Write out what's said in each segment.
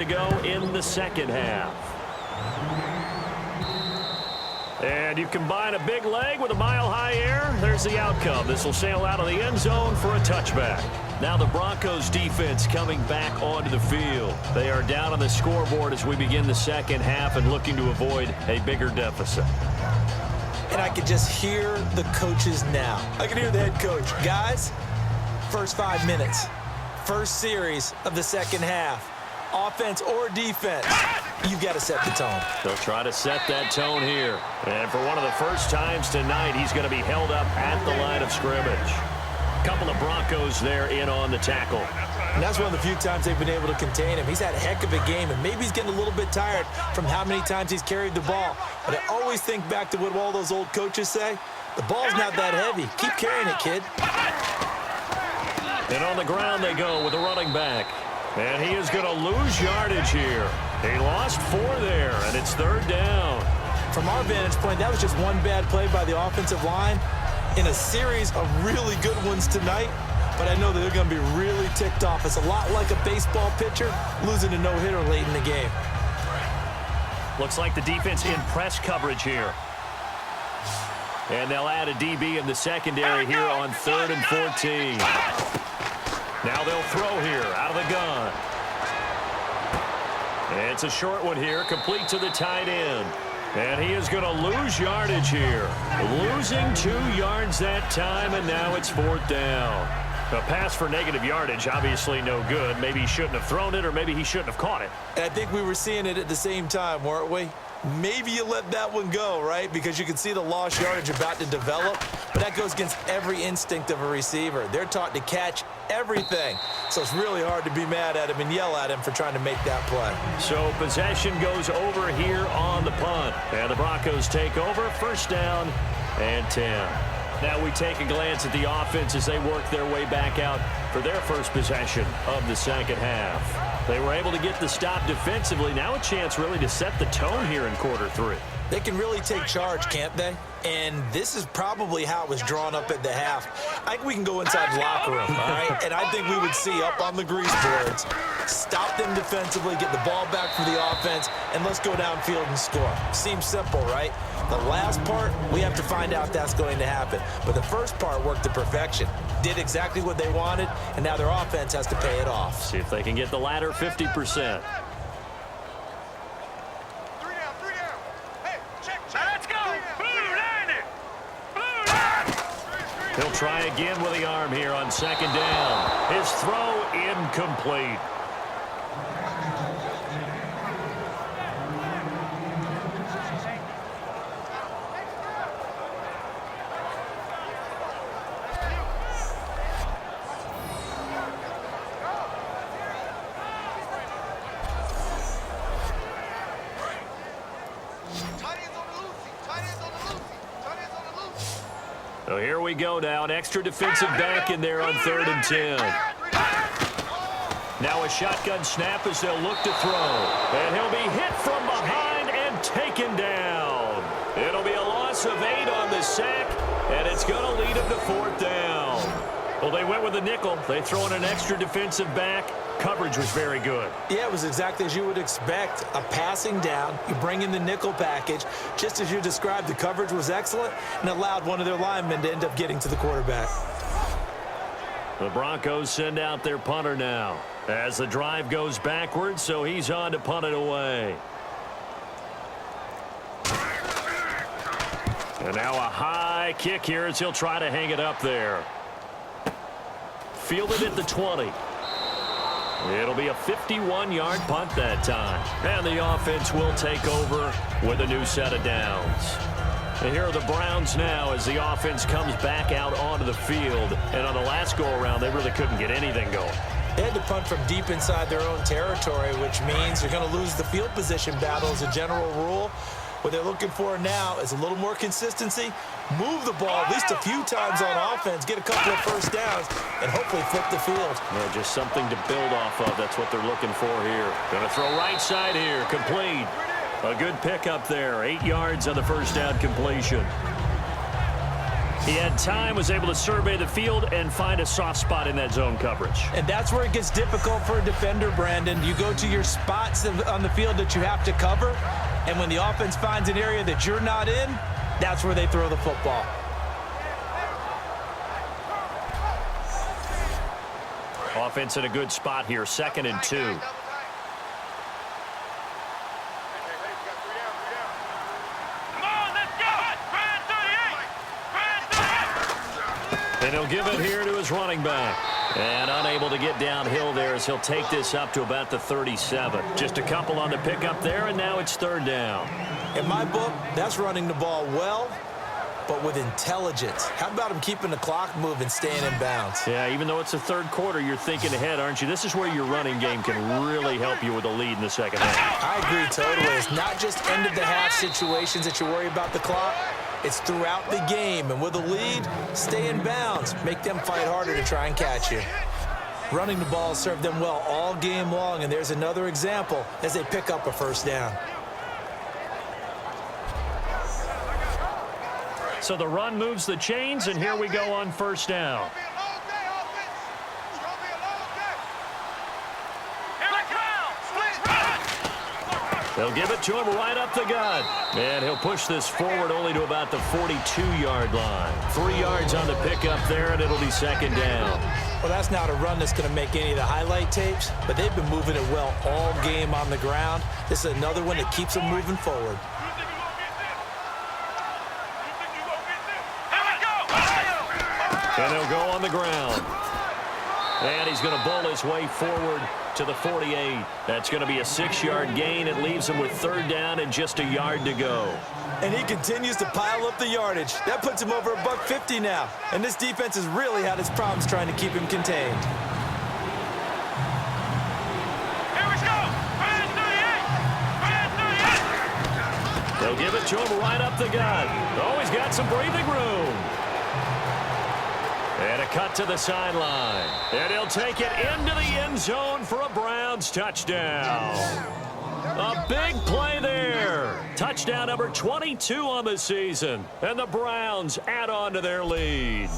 to go in the second half. And you combine a big leg with a mile-high air, there's the outcome. This will sail out of the end zone for a touchback. Now the Broncos defense coming back onto the field. They are down on the scoreboard as we begin the second half and looking to avoid a bigger deficit. And I can just hear the coaches now. I can hear the head coach. Guys, first 5 minutes, first series of the second half. Offense or defense, you've got to set the tone. They'll try to set that tone here. And for one of the first times tonight, he's going to be held up at the line of scrimmage. A couple of Broncos there in on the tackle. And that's one of the few times they've been able to contain him. He's had a heck of a game, and maybe he's getting a little bit tired from how many times he's carried the ball. But I always think back to what all those old coaches say. The ball's not that heavy. Keep carrying it, kid. And on the ground they go with a running back. And he is going to lose yardage here. He lost 4 there, and it's third down. From our vantage point, that was just one bad play by the offensive line in a series of really good ones tonight. But I know that they're going to be really ticked off. It's a lot like a baseball pitcher losing a no-hitter late in the game. Looks like the defense in press coverage here. And they'll add a DB in the secondary here on 3rd and 14. Now they'll throw here out of the gun. And it's a short one here, complete to the tight end. And he is going to lose yardage here. Losing 2 yards that time, and now it's 4th down. A pass for negative yardage, obviously no good. Maybe he shouldn't have thrown it, or maybe he shouldn't have caught it. And I think we were seeing it at the same time, weren't we? Maybe you let that one go, right? Because you can see the lost yardage about to develop. But that goes against every instinct of a receiver. They're taught to catch everything. So it's really hard to be mad at him and yell at him for trying to make that play. So possession goes over here on the punt. And the Broncos take over, 1st down and 10. Now we take a glance at the offense as they work their way back out for their first possession of the second half. They were able to get the stop defensively. Now a chance really to set the tone here in quarter 3. They can really take charge, can't they? And this is probably how it was drawn up at the half. I think we can go inside the locker room, all right? And I think we would see up on the grease boards, stop them defensively, get the ball back for the offense, and let's go downfield and score. Seems simple, right? The last part, we have to find out if that's going to happen. But the first part worked to perfection. Did exactly what they wanted, and now their offense has to pay it off. See if they can get the latter 50%. He'll try again with the arm here on 2nd down. His throw incomplete. So here we go now, an extra defensive back in there on 3rd and 10. Now a shotgun snap as they'll look to throw. And he'll be hit from behind and taken down. It'll be a loss of 8 on the sack, and it's going to lead him to 4th down. Well, they went with a nickel. They throw in an extra defensive back. Coverage was very good. Yeah, it was exactly as you would expect. A passing down, you bring in the nickel package. Just as you described, the coverage was excellent and allowed one of their linemen to end up getting to the quarterback. The Broncos send out their punter now as the drive goes backwards, so he's on to punt it away. And now a high kick here as he'll try to hang it up there. Fielded at the 20. It'll be a 51-yard punt that time. And the offense will take over with a new set of downs. And here are the Browns now as the offense comes back out onto the field. And on the last go-around, they really couldn't get anything going. They had to punt from deep inside their own territory, which means they're going to lose the field position battle as a general rule. What they're looking for now is a little more consistency, move the ball at least a few times on offense, get a couple of first downs, and hopefully flip the field. Yeah, just something to build off of. That's what they're looking for here. Going to throw right side here, complete. A good pickup there, 8 yards on the first down completion. He had time, was able to survey the field and find a soft spot in that zone coverage. And that's where it gets difficult for a defender, Brandon. You go to your spots on the field that you have to cover, and when the offense finds an area that you're not in, that's where they throw the football. Offense in a good spot here, 2nd and 2. And he'll give it here to his running back. And unable to get downhill there as he'll take this up to about the 37. Just a couple on the pickup there, and now it's 3rd down. In my book, that's running the ball well, but with intelligence. How about him keeping the clock moving, staying in bounds? Yeah, even though it's the 3rd quarter, you're thinking ahead, aren't you? This is where your running game can really help you with a lead in the 2nd half. I agree totally. It's not just end-of-the-half situations that you worry about the clock. It's throughout the game, and with a lead, stay in bounds. Make them fight harder to try and catch you. Running the ball served them well all game long, and there's another example as they pick up a 1st down. So the run moves the chains, and here we go on 1st down. They'll give it to him right up the gut. And he'll push this forward only to about the 42-yard line. 3 yards on the pickup there, and it'll be 2nd down. Well, that's not a run that's going to make any of the highlight tapes, but they've been moving it well all game on the ground. This is another one that keeps them moving forward. And he'll go on the ground. And he's going to bowl his way forward to the 48. That's going to be a 6-yard gain. It leaves him with 3rd down and just a yard to go. And he continues to pile up the yardage. That puts him over $150 now. And this defense has really had its problems trying to keep him contained. They'll give it to him right up the gut. Oh, he's got some breathing room. And a cut to the sideline. And he'll take it into the end zone for a Browns touchdown. A big play there. Touchdown number 22 on the season. And the Browns add on to their lead.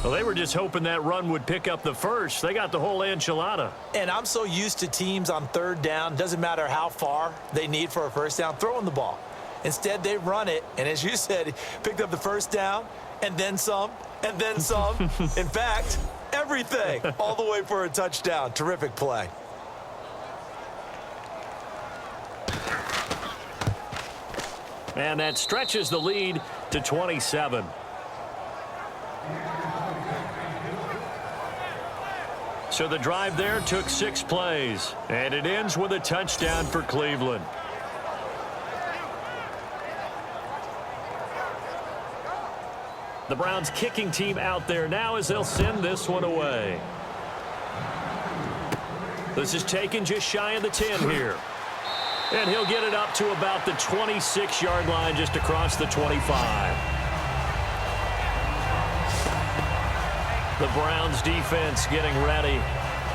Well, they were just hoping that run would pick up the first. They got the whole enchilada. And I'm so used to teams on 3rd down, doesn't matter how far they need for a 1st down, throwing the ball. Instead, they run it, and as you said, picked up the 1st down, and then some, and then some. In fact, everything, all the way for a touchdown. Terrific play. And that stretches the lead to 27. So the drive there took 6 plays, and it ends with a touchdown for Cleveland. The Browns kicking team out there now as they'll send this one away. This is taken just shy of the 10 here. And he'll get it up to about the 26-yard line just across the 25. The Browns defense getting ready.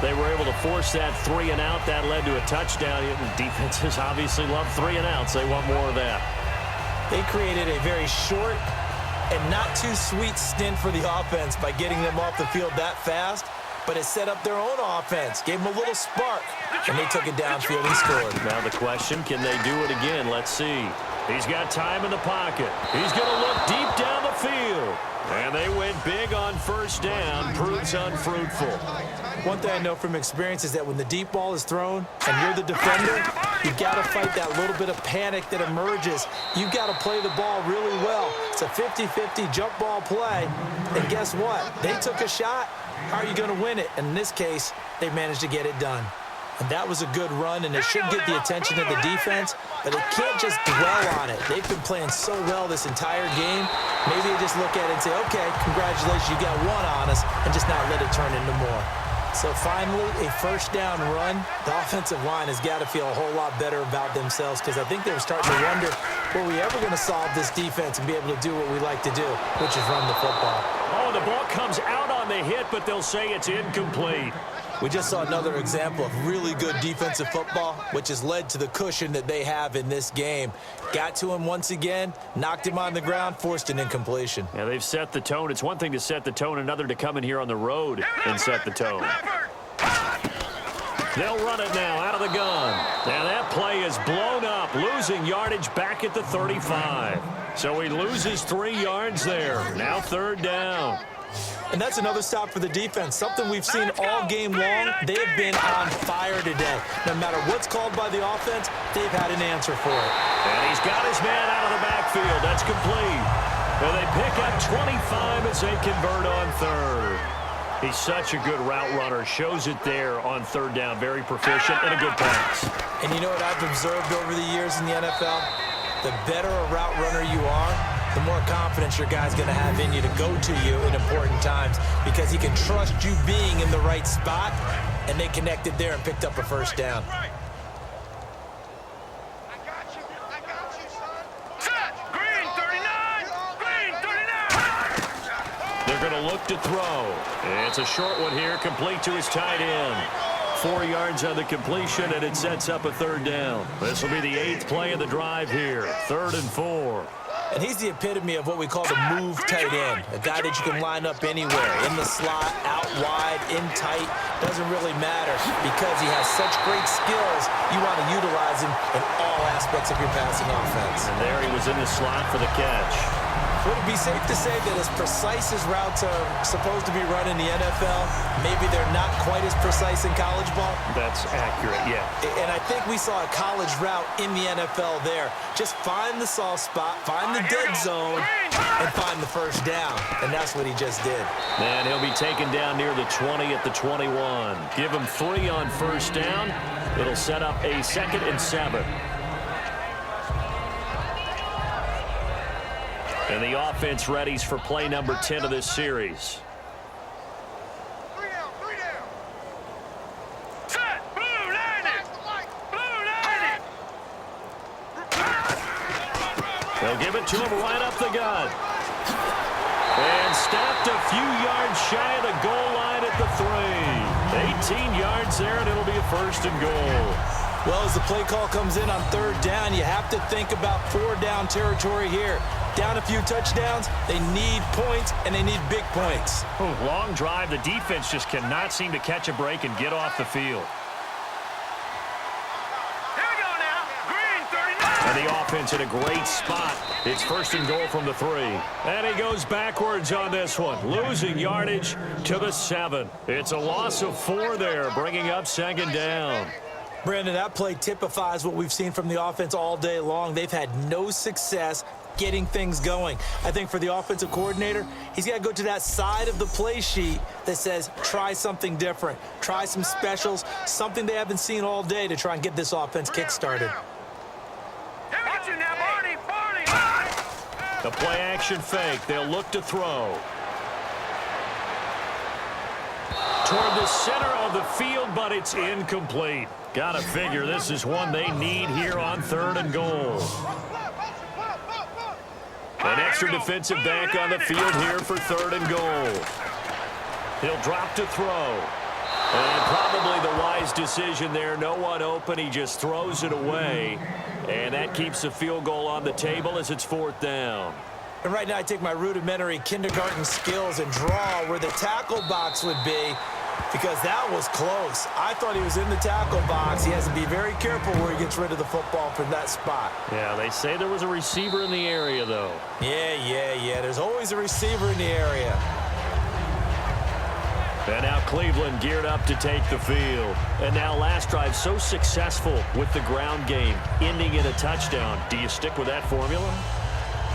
They were able to force that 3-and-out. That led to a touchdown. Defenses obviously love 3-and-outs. They want more of that. They created a very short and not too sweet stint for the offense by getting them off the field that fast, but it set up their own offense, gave them a little spark, and they took it downfield and scored. Now the question, can they do it again? Let's see. He's got time in the pocket. He's going to look deep down the field. And they went big on 1st down, proves unfruitful. One thing I know from experience is that when the deep ball is thrown and you're the defender, you've got to fight that little bit of panic that emerges. You've got to play the ball really well. It's a 50-50 jump ball play. And guess what? They took a shot. How are you going to win it? And in this case, they managed to get it done. And that was a good run, and it should get the attention of the defense, but they can't just dwell on it. They've been playing so well this entire game. Maybe they just look at it and say, okay, congratulations, you got one on us, and just not let it turn into more. So finally, a 1st down run. The offensive line has got to feel a whole lot better about themselves, because I think they were starting to wonder, were we ever going to solve this defense and be able to do what we like to do, which is run the football. Oh, the ball comes out on the hit, but they'll say it's incomplete. We just saw another example of really good defensive football, which has led to the cushion that they have in this game. Got to him once again, knocked him on the ground, forced an incompletion. Yeah, they've set the tone. It's one thing to set the tone, another to come in here on the road and set the tone. They'll run it now out of the gun. Now that play is blown up, losing yardage back at the 35. So he loses 3 yards there. Now 3rd down. And that's another stop for the defense, something we've seen all game long. They have been on fire today. No matter what's called by the offense, they've had an answer for it. And he's got his man out of the backfield. That's complete. And they pick up 25 as they convert on 3rd. He's such a good route runner. Shows it there on 3rd down. Very proficient and a good pass. And you know what I've observed over the years in the NFL? The better a route runner you are, the more confidence your guy's going to have in you to go to you in important times because he can trust you being in the right spot, and they connected there and picked up a 1st down. They're going to look to throw. It's a short one here, complete to his tight end. 4 yards on the completion, and it sets up a 3rd down. This will be the 8th play of the drive here. 3rd and 4. And he's the epitome of what we call the move tight end, a guy that you can line up anywhere, in the slot, out wide, in tight, doesn't really matter because he has such great skills. You want to utilize him in all aspects of your passing offense. And there he was in the slot for the catch. Would it be safe to say that as precise as routes are supposed to be run in the NFL, maybe they're not quite as precise in college ball? That's accurate, yeah. And I think we saw a college route in the NFL there. Just find the soft spot, find the dead zone, and find the 1st down. And that's what he just did. And he'll be taken down near the 20 at the 21. Give him 3 on 1st down. It'll set up a 2nd and 7. And the offense readies for play number 10 of this series. Three down. Set. Blue line it. They'll give it to him right up the gut. And snapped a few yards shy of the goal line at the 3. 18 yards there, and it'll be a 1st and goal. Well, as the play call comes in on 3rd down, you have to think about 4-down territory here. Down a few touchdowns, they need points, and they need big points. Long drive. The defense just cannot seem to catch a break and get off the field. Here we go now. Green 39. And the offense in a great spot. It's 1st and goal from the 3. And he goes backwards on this one, losing yardage to the 7. It's a loss of 4 there, bringing up 2nd down. Brandon, that play typifies what we've seen from the offense all day long. They've had no success getting things going. I think for the offensive coordinator, he's got to go to that side of the play sheet that says, try something different. Try some specials, something they haven't seen all day to try and get this offense kick-started. Watch you now, Barney. The play action fake. They'll look to throw. Toward the center of the field, but it's incomplete. Gotta figure this is one they need here on 3rd and goal. An extra defensive back on the field here for 3rd and goal. He'll drop to throw. And probably the wise decision there. No one open. He just throws it away. And that keeps the field goal on the table as it's 4th down. And right now I take my rudimentary kindergarten skills and draw where the tackle box would be because that was close. I thought he was in the tackle box. He has to be very careful where he gets rid of the football from that spot. Yeah, they say there was a receiver in the area, though. Yeah. There's always a receiver in the area. And now Cleveland geared up to take the field. And now last drive so successful with the ground game, ending in a touchdown. Do you stick with that formula?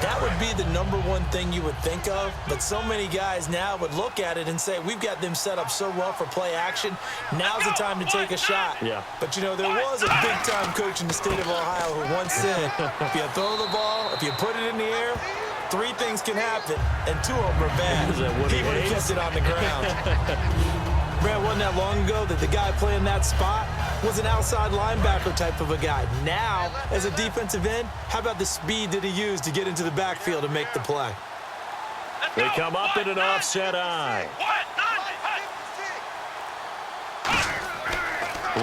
That would be the #1 thing you would think of, but so many guys now would look at it and say, we've got them set up so well for play action, now's the time to take a shot. Yeah. But, you know, there was a big-time coach in the state of Ohio who once said, if you throw the ball, if you put it in the air, 3 things can happen, and 2 of them are bad. He would have kept it on the ground. Brad, wasn't that long ago that the guy playing that spot was an outside linebacker type of a guy. Now, as a defensive end, how about the speed that he used to get into the backfield and make the play? They come up in an offset eye.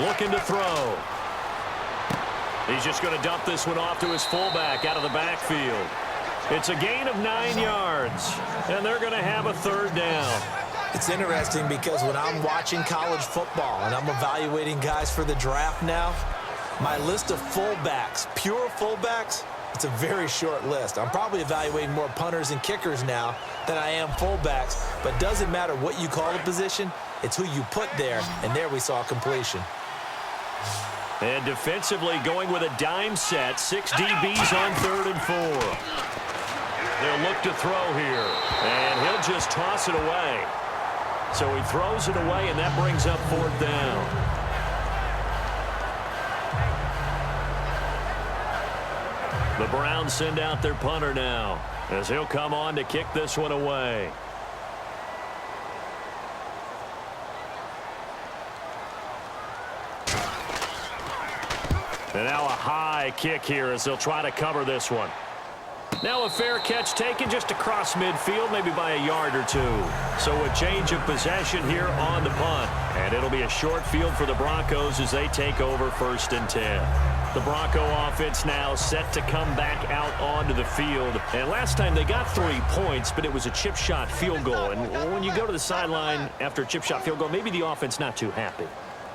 looking to throw. He's just going to dump this one off to his fullback out of the backfield. It's a gain of 9 yards, and they're going to have a third down. It's interesting because when I'm watching college football and I'm evaluating guys for the draft now, my list of fullbacks, pure fullbacks, it's a very short list. I'm probably evaluating more punters and kickers now than I am fullbacks, but doesn't matter what you call a position, it's who you put there, and there we saw completion. And defensively going with a dime set, 6 DBs on 3rd and 4. They'll look to throw here, and he'll just toss it away. So he throws it away, and that brings up 4th down. The Browns send out their punter now, as he'll come on to kick this one away. And now a high kick here as they'll try to cover this one. Now a fair catch taken just across midfield, maybe by a yard or 2. So a change of possession here on the punt. And it'll be a short field for the Broncos as they take over 1st and 10. The Bronco offense now set to come back out onto the field. And last time they got 3 points, but it was a chip shot field goal. And when you go to the sideline after a chip shot field goal, maybe the offense not too happy.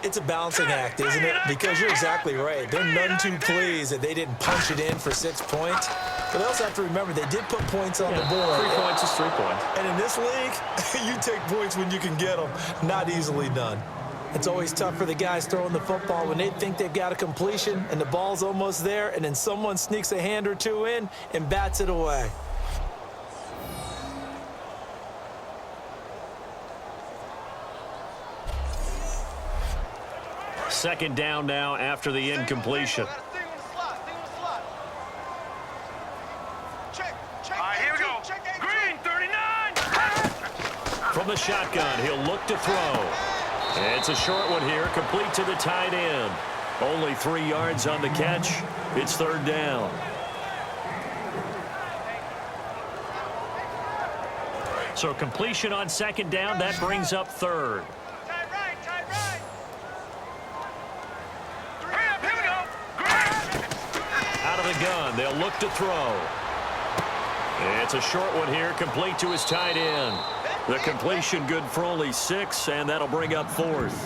It's a balancing act, isn't it? Because you're exactly right. They're none too pleased that they didn't punch it in for 6 points. But they also have to remember they did put points on the board. 3 points is 3 points. And in this league, you take points when you can get them. Not easily done. It's always tough for the guys throwing the football when they think they've got a completion and the ball's almost there, and then someone sneaks a hand or 2 in and bats it away. Second down now after the incompletion. Here we go. Green, 39. From the shotgun, he'll look to throw. It's a short one here, complete to the tight end. Only 3 yards on the catch. It's 3rd down. So completion on 2nd down, that brings up 3rd. Tight right, tight right. Hurry up, here we go. Green. Out of the gun, they'll look to throw. It's a short one here, complete to his tight end. The completion good for only 6, and that'll bring up 4th.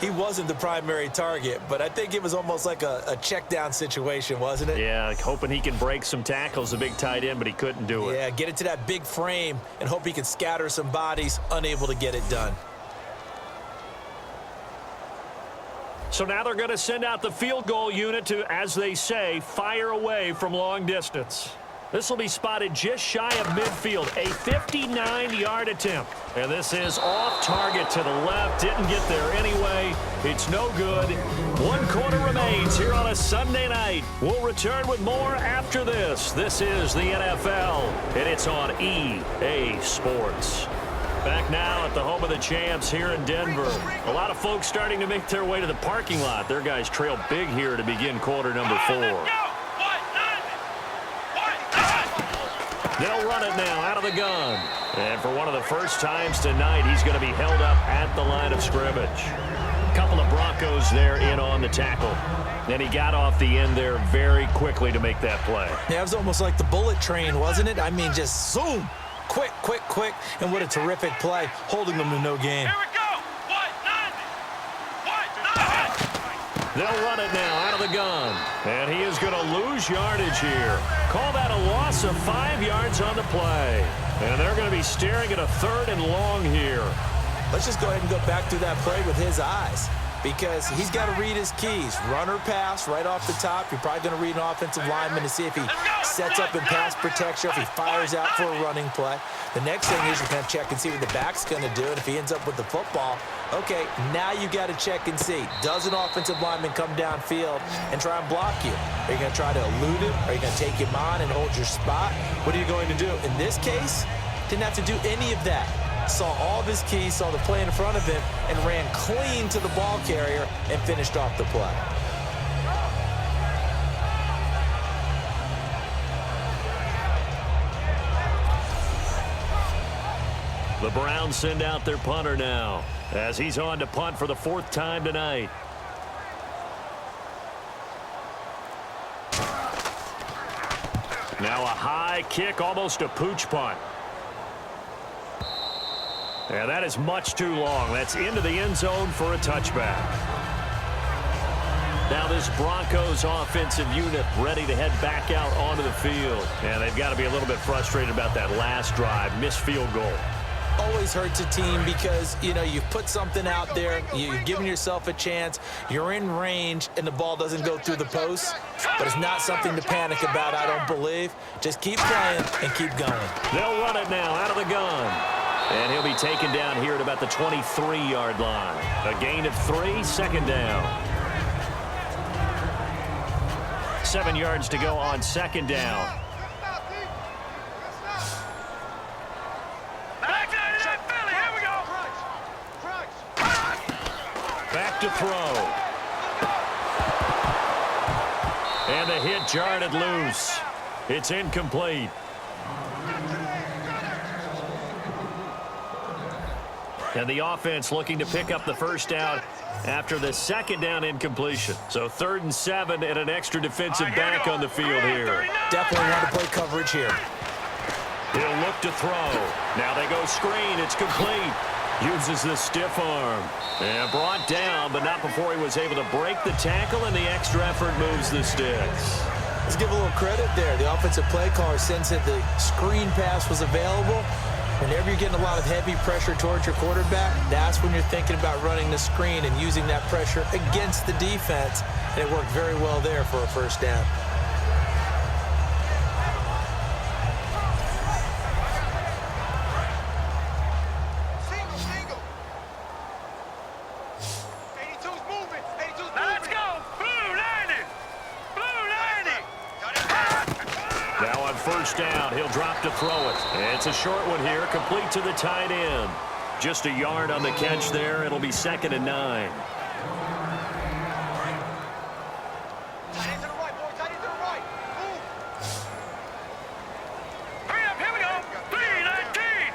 He wasn't the primary target, but I think it was almost like a check down situation, wasn't it? Yeah, hoping he can break some tackles, a big tight end, but he couldn't do it. Yeah, get it to that big frame and hope he can scatter some bodies, unable to get it done. So now they're going to send out the field goal unit to, as they say, fire away from long distance. This will be spotted just shy of midfield, a 59-yard attempt. And this is off target to the left. Didn't get there anyway. It's no good. 1 quarter remains here on a Sunday night. We'll return with more after this. This is the NFL, and it's on EA Sports. Back now at the home of the champs here in Denver. A lot of folks starting to make their way to the parking lot. Their guys trail big here to begin quarter number 4. They'll run it now out of the gun. And for one of the first times tonight, he's going to be held up at the line of scrimmage. A couple of Broncos there in on the tackle. And he got off the end there very quickly to make that play. Yeah, it was almost like the bullet train, wasn't it? I mean, just zoom. Quick, quick, quick. And what a terrific play, holding them to no gain. Here we go. They'll run it now out of the gun. And he is going to lose yardage here. Call that a loss of 5 yards on the play. And they're going to be staring at a 3rd and long here. Let's just go ahead and go back through that play with his eyes, because he's got to read his keys. Run or pass right off the top. You're probably going to read an offensive lineman to see if he sets up in pass protection, if he fires out for a running play. The next thing is you're going to check and see what the back's going to do. And if he ends up with the football, okay, now you got to check and see. Does an offensive lineman come downfield and try and block you? Are you going to try to elude him? Are you going to take him on and hold your spot? What are you going to do? In this case, didn't have to do any of that. Saw all of his keys, saw the play in front of him, and ran clean to the ball carrier and finished off the play. The Browns send out their punter now. as he's on to punt for the 4th time tonight. Now a high kick, almost a pooch punt. And that is much too long. That's into the end zone for a touchback. Now this Broncos offensive unit ready to head back out onto the field. And they've got to be a little bit frustrated about that last drive, missed field goal. Always hurts a team because, you know, you've put something out there, you've given yourself a chance, you're in range, and the ball doesn't go through the post. But it's not something to panic about, I don't believe. Just keep playing and keep going. They'll run it now out of the gun. And he'll be taken down here at about the 23-yard line. A gain of 3, 2nd down. 7 yards to go on 2nd down. Back to throw. And the hit jarred it loose. It's incomplete. And the offense looking to pick up the 1st down after the 2nd down incompletion. So 3rd and 7 and an extra defensive back on the field here. Definitely want to play coverage here. He'll look to throw. Now they go screen. It's complete. Uses the stiff arm. And brought down, but not before he was able to break the tackle, and the extra effort moves the sticks. Let's give a little credit there. The offensive play caller sensed that the screen pass was available. Whenever you're getting a lot of heavy pressure towards your quarterback, that's when you're thinking about running the screen and using that pressure against the defense. And it worked very well there for a 1st down. Let's go. Blue 90. Blue 90. Now on 1st down, he'll drop to throw it. It's a short one here, complete to the tight end. Just a yard on the catch there. It'll be 2nd and 9. Hurry up, here we go. 319.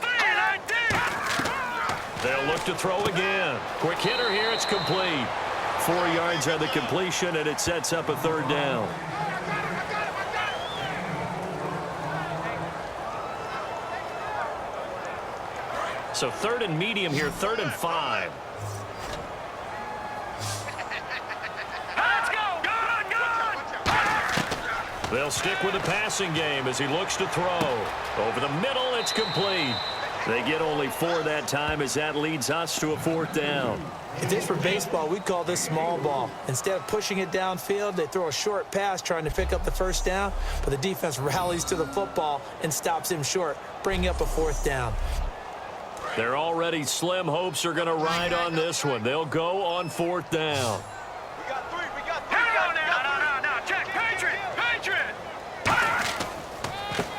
319. They'll look to throw again. Quick hitter here, it's complete. 4 yards on the completion, and it sets up a 3rd down. So 3rd and medium here, 3rd and 5. Let's go. Good. They'll stick with the passing game as he looks to throw. Over the middle, it's complete. They get only 4 that time as that leads us to a 4th down. If this were baseball, we'd call this small ball. Instead of pushing it downfield, they throw a short pass trying to pick up the 1st down, but the defense rallies to the football and stops him short, bringing up a 4th down. Their already slim hopes are going to ride on this one. They'll go on 4th down. We got 3. We got 3. No. Check. Patriot.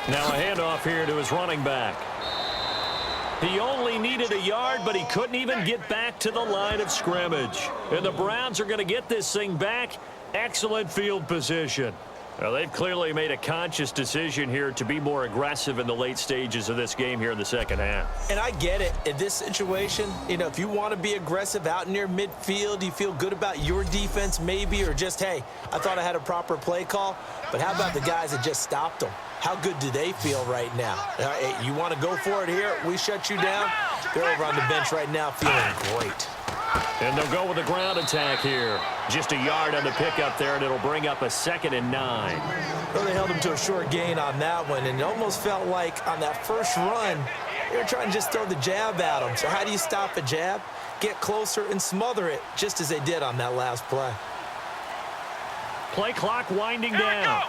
Now a handoff here to his running back. He only needed a yard, but he couldn't even get back to the line of scrimmage. And the Browns are going to get this thing back. Excellent field position. Well, they've clearly made a conscious decision here to be more aggressive in the late stages of this game here in the 2nd half. And I get it. In this situation, you know, if you want to be aggressive out near midfield, you feel good about your defense maybe, or just, hey, I thought I had a proper play call. But how about the guys that just stopped them? How good do they feel right now? You want to go for it here? We shut you down? They're over on the bench right now feeling great. And they'll go with a ground attack here. Just a yard on the pickup there, and it'll bring up a 2nd and 9. Well, they held him to a short gain on that one, and it almost felt like on that first run, they were trying to just throw the jab at him. So how do you stop a jab? Get closer and smother it, just as they did on that last play. Play clock winding down.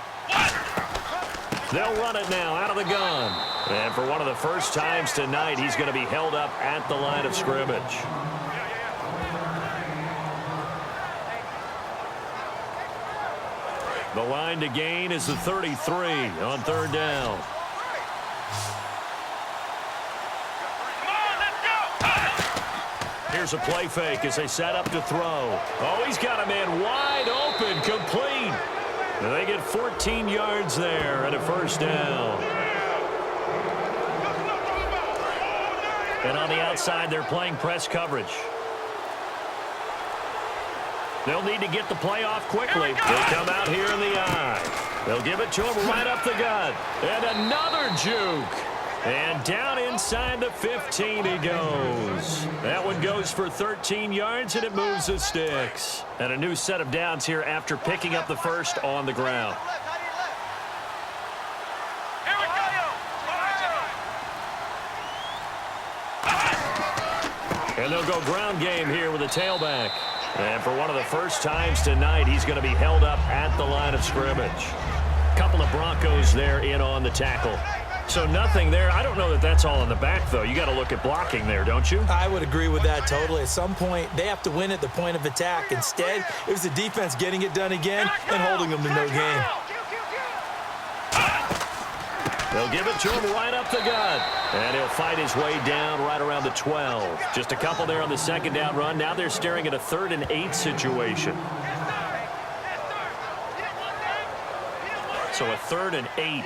They'll run it now out of the gun. And for one of the first times tonight, he's going to be held up at the line of scrimmage. The line to gain is the 33 on 3rd down. Here's a play fake as they set up to throw. Oh, he's got a man wide open, complete. And they get 14 yards there and a 1st down. And on the outside, they're playing press coverage. They'll need to get the play off quickly. They come out here in the eye. They'll give it to him right up the gut. And another juke. And down inside the 15 he goes. That one goes for 13 yards, and it moves the sticks. And a new set of downs here after picking up the first on the ground. And they'll go ground game here with a tailback. And for one of the first times tonight, he's going to be held up at the line of scrimmage. Couple of Broncos there in on the tackle. So nothing there. I don't know that that's all in the back, though. You got to look at blocking there, don't you? I would agree with that totally. At some point, they have to win at the point of attack. Instead, it was the defense getting it done again and holding them to no gain. They'll give it to him right up the gut. And he'll fight his way down right around the 12. Just a couple there on the second down run. Now they're staring at a 3rd and 8 situation. So a 3rd and 8.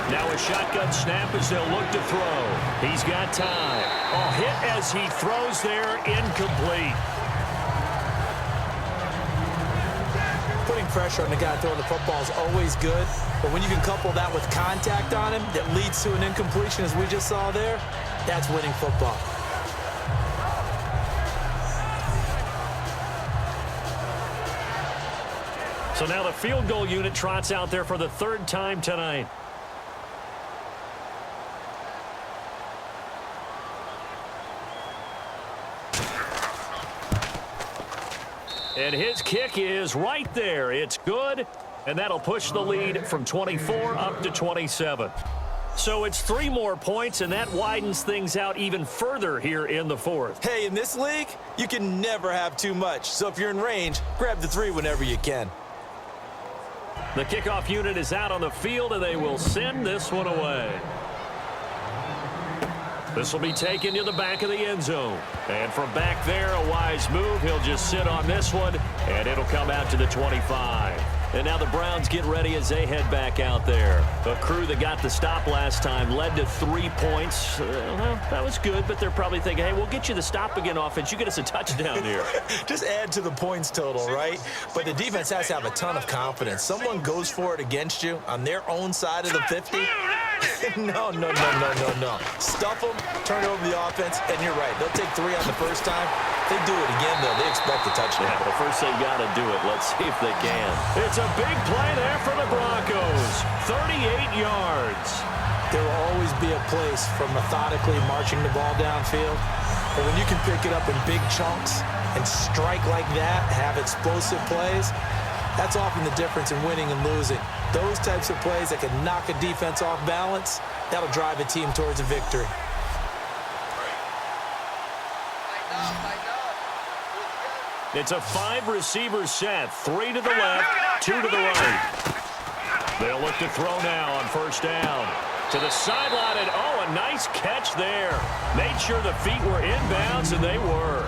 Now a shotgun snap as they'll look to throw. He's got time. Oh, hit as he throws there, incomplete. Putting pressure on the guy throwing the football is always good, but when you can couple that with contact on him that leads to an incompletion, as we just saw there, that's winning football. So now the field goal unit trots out there for the 3rd time tonight. And his kick is right there. It's good, and that'll push the lead from 24 up to 27. So it's 3 more points, and that widens things out even further here in the 4th. Hey, in this league, you can never have too much. So if you're in range, grab the 3 whenever you can. The kickoff unit is out on the field, and they will send this one away. This will be taken to the back of the end zone. And from back there, a wise move. He'll just sit on this one, and it'll come out to the 25. And now the Browns get ready as they head back out there. The crew that got the stop last time led to 3 points. Well, that was good, but they're probably thinking, hey, we'll get you the stop again offense. You get us a touchdown here. Just add to the points total, right? But the defense has to have a ton of confidence. Someone goes for it against you on their own side of the 50. No. Stuff them, turn over the offense, and you're right. They'll take 3 on the first time. If they do it again, though, they expect a touchdown. Yeah, but first they've got to do it. Let's see if they can. It's a big play there for the Broncos. 38 yards. There will always be a place for methodically marching the ball downfield. But when you can pick it up in big chunks and strike like that, have explosive plays, that's often the difference in winning and losing. Those types of plays that can knock a defense off balance, that'll drive a team towards a victory. It's a 5-receiver set. 3 to the left, 2 to the right. They'll look to throw now on first down. To the sideline, and oh, a nice catch there. Made sure the feet were inbounds, and they were.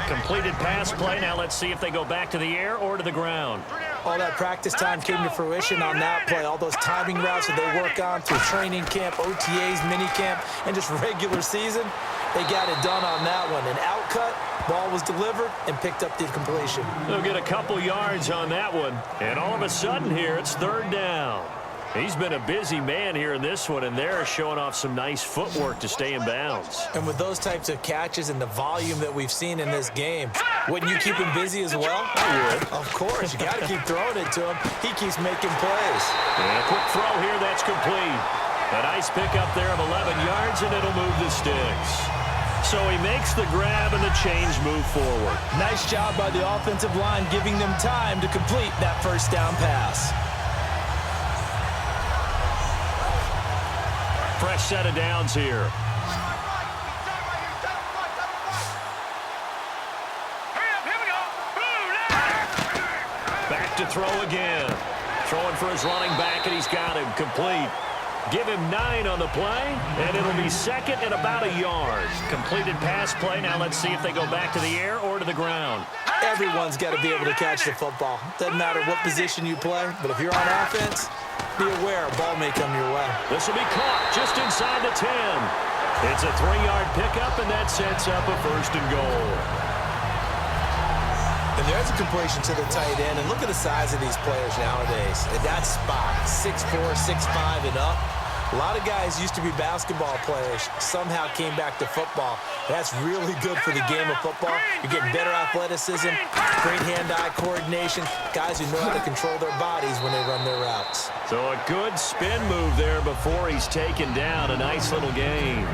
Completed pass play. Now let's see if they go back to the air or to the ground. All that practice time came to fruition on that play. All those timing routes that they work on through training camp, OTAs, minicamp, and just regular season, they got it done on that one. An outcut, ball was delivered, and picked up the completion. They'll get a couple yards on that one. And all of a sudden here, it's 3rd down. He's been a busy man here in this one, and they're showing off some nice footwork to stay in bounds. And with those types of catches and the volume that we've seen in this game, wouldn't you keep him busy as well? I would. Of course. You got to keep throwing it to him. He keeps making plays. And a quick throw here. That's complete. A nice pickup there of 11 yards, and it'll move the sticks. So he makes the grab, and the chains move forward. Nice job by the offensive line giving them time to complete that first down pass. Fresh set of downs here. Back to throw again. Throwing for his running back, and he's got him complete. Give him 9 on the play, and it'll be 2nd and about a yard. Completed pass play. Now let's see if they go back to the air or to the ground. Everyone's got to be able to catch the football. Doesn't matter what position you play, but if you're on offense, be aware a ball may come your way. This will be caught just inside the 10. It's a 3-yard pickup, and that sets up a 1st and goal. And there's a completion to the tight end. And look at the size of these players nowadays. At that spot, 6'4", 6'5", and up. A lot of guys used to be basketball players, somehow came back to football. That's really good for the game of football. You're getting better athleticism, great hand-eye coordination, guys who know how to control their bodies when they run their routes. So a good spin move there before he's taken down. A nice little gain.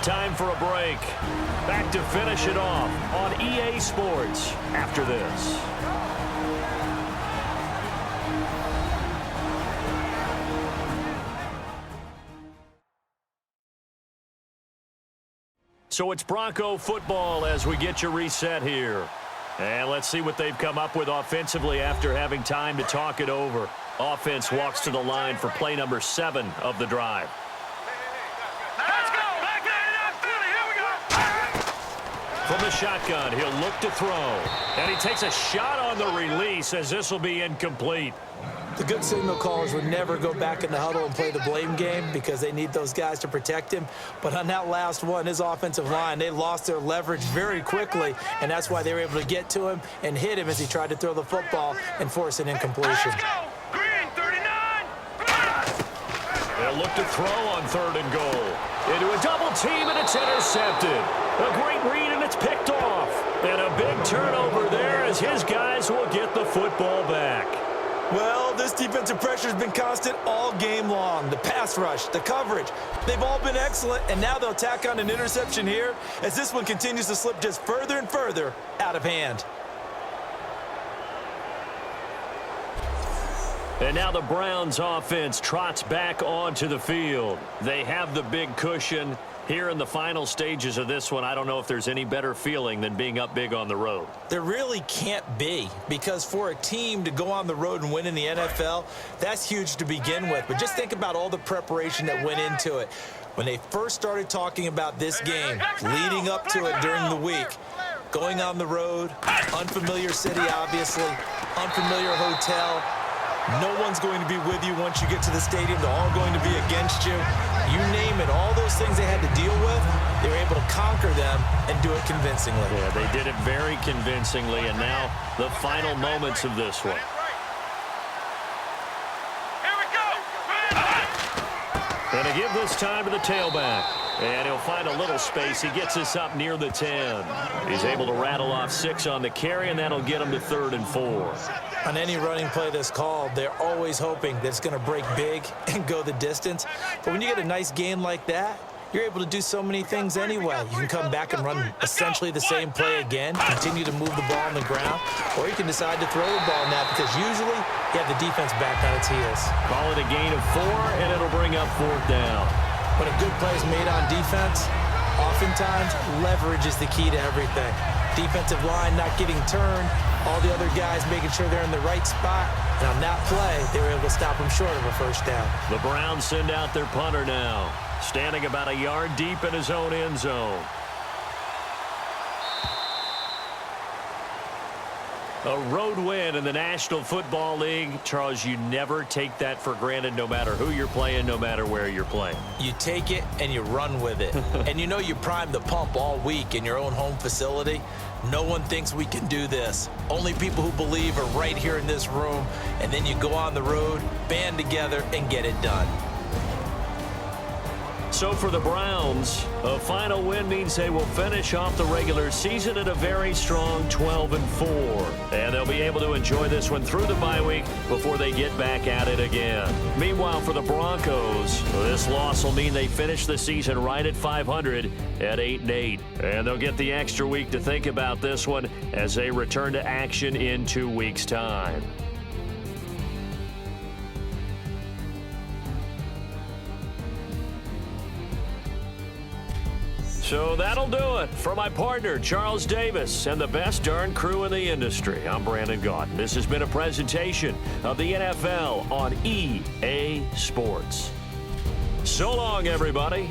Time for a break. Back to finish it off on EA Sports after this. So it's Bronco football as we get you reset here. And let's see what they've come up with offensively after having time to talk it over. Offense walks to the line for play number 7 of the drive. Let's go. Back there, here we go. From the shotgun, he'll look to throw. And he takes a shot on the release as this will be incomplete. The good signal callers would never go back in the huddle and play the blame game because they need those guys to protect him. But on that last one, his offensive line, they lost their leverage very quickly, and that's why they were able to get to him and hit him as he tried to throw the football and force an incompletion. Let's go. Green, 39. They'll look to throw on 3rd and goal. Into a double team, and it's intercepted. A great read, and it's picked off. And a big turnover there as his guys will get the football back. Well, this defensive pressure has been constant all game long. The pass rush, the coverage, they've all been excellent, and now they'll tack on an interception here as this one continues to slip just further and further out of hand. And now the Browns offense trots back onto the field. They have the big cushion. Here in the final stages of this one, I don't know if there's any better feeling than being up big on the road. There really can't be, because for a team to go on the road and win in the NFL, that's huge to begin with. But just think about all the preparation that went into it. When they first started talking about this game, leading up to it during the week, going on the road, unfamiliar city, obviously, unfamiliar hotel. No one's going to be with you once you get to the stadium. They're all going to be against you. You name it, all those things they had to deal with, they were able to conquer them and do it convincingly. Yeah, they did it very convincingly, and now the final moments of this one. Here we go. And to give this time to the tailback. And he'll find a little space. He gets us up near the 10. He's able to rattle off 6 on the carry, and that'll get him to 3rd and 4. On any running play that's called, they're always hoping that it's going to break big and go the distance. But when you get a nice gain like that, you're able to do so many things anyway. You can come back and run essentially the same play again, continue to move the ball on the ground, or you can decide to throw the ball now because usually you have the defense back on its heels. Call it a gain of 4, and it'll bring up 4th down. When a good play is made on defense, oftentimes leverage is the key to everything. Defensive line not getting turned, all the other guys making sure they're in the right spot, and on that play, they were able to stop them short of a 1st down. The Browns send out their punter now, standing about a yard deep in his own end zone. A road win in the National Football League. Charles, you never take that for granted no matter who you're playing, no matter where you're playing. You take it and you run with it. And you know you primed the pump all week in your own home facility. No one thinks we can do this. Only people who believe are right here in this room. And then you go on the road, band together, and get it done. So for the Browns, a final win means they will finish off the regular season at a very strong 12-4. And they'll be able to enjoy this one through the bye week before they get back at it again. Meanwhile, for the Broncos, this loss will mean they finish the season right at 500 at 8-8. And they'll get the extra week to think about this one as they return to action in 2 weeks' time. So that'll do it. For my partner, Charles Davis, and the best darn crew in the industry, I'm Brandon Gaudin. This has been a presentation of the NFL on EA Sports. So long, everybody.